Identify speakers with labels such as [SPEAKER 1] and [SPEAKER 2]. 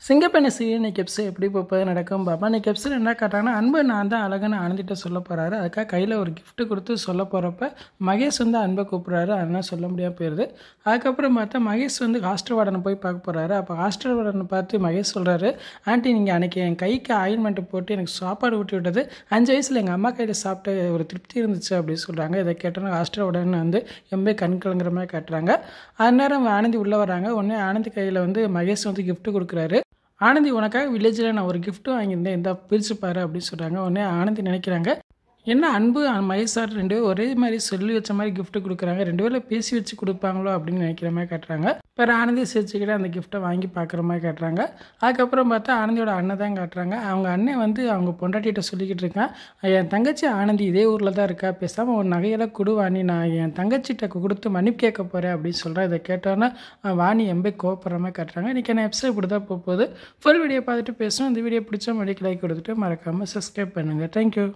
[SPEAKER 1] சிங்கப்பெண்ணை serial இன்னைக்கு episode எப்படி போகுது நடக்கும் பாப்பா. இன்னைக்கு எபிசோட் என்ன காட்டுறாங்கன்னா, அன்பு நான் தான் அழகுன்னு ஆனந்திட்ட சொல்ல போகிறாரு. அதுக்காக கையில் ஒரு gift கொடுத்து சொல்ல போகிறப்ப மகேஷ் வந்து அன்பை கூப்பிட்றாரு. அதனால் சொல்ல முடியாமல் போயிடுது. அதுக்கப்புறம் பார்த்தா மகேஷ் வந்து ஹாஸ்டல் வார்டனை போய் பார்க்க போகிறாரு. அப்போ ஹாஸ்டல் வார்டனை பார்த்து மகேஷ் சொல்கிறாரு, ஆண்டி நீங்கள் அன்றைக்கி என் கைக்கு ஆயின்மெண்ட்டு போட்டு எனக்கு சாப்பாடு ஊட்டி விட்டது 5 வயசில் எங்கள் அம்மா கையில் சாப்பிட்ட ஒரு திருப்தி இருந்துச்சு அப்படின்னு சொல்கிறாங்க. இதை கேட்டோன்னா ஹாஸ்டல் வார்டன் வந்து எம்பே கண் கலங்குற மாதிரி காட்டுறாங்க. அந்நேரம் ஆனந்தி உள்ளே வராங்க. உடனே ஆனந்தி கையில் வந்து மகேஷ் வந்து gift கொடுக்குறாரு. ஆனந்தி உனக்காக வில்லேஜில் நான் ஒரு gift வாங்கியிருந்தேன், இந்த பிரித்து பாரு அப்படின்னு சொல்கிறாங்க. உடனே ஆனந்தி நினைக்கிறாங்க, என்ன அன்பு மகேஷ் சார் 2 பேரும் ஒரே மாதிரி சொல்லி வச்ச மாதிரி gift கொடுக்குறாங்க, 2 பேரில் பேசி வச்சு கொடுப்பாங்களோ அப்படின்னு நினைக்கிற மாதிரி காட்டுறாங்க. இப்போ ஆனந்தி சிரிச்சுக்கிட்டு அந்த கிஃப்ட்டை வாங்கி பார்க்குற மாதிரி காட்டுறாங்க. அதுக்கப்புறம் பார்த்தா ஆனந்தியோட அண்ணன் தான் காட்டுறாங்க. அவங்க அண்ணன் வந்து அவங்க பொண்டாட்டிகிட்ட சொல்லிக்கிட்டு இருக்கான், என் தங்கச்சி ஆனந்தி இதே ஊரில் தான் இருக்கா, பேசாமல் ஒரு நகையெல்லாம் கொடுவாணி, நான் என் தங்கச்சிகிட்ட கொடுத்து மன்னிப்பு கேட்க போகிறேன் அப்படின்னு சொல்கிறேன். இதை கேட்டோன்னா வாணி எம்பே கோவப்படுற மாதிரி காட்டுறாங்க. இன்றைக்கி என்ன எபிசோட் இப்படி தான் போகுது. ஃபுல் வீடியோ பார்த்துட்டு பேசணும். இந்த வீடியோ பிடிச்சா மடிக்கு லைக் கொடுத்துட்டு மறக்காமல் சப்ஸ்கிரைப் பண்ணுங்கள். தேங்க்யூ.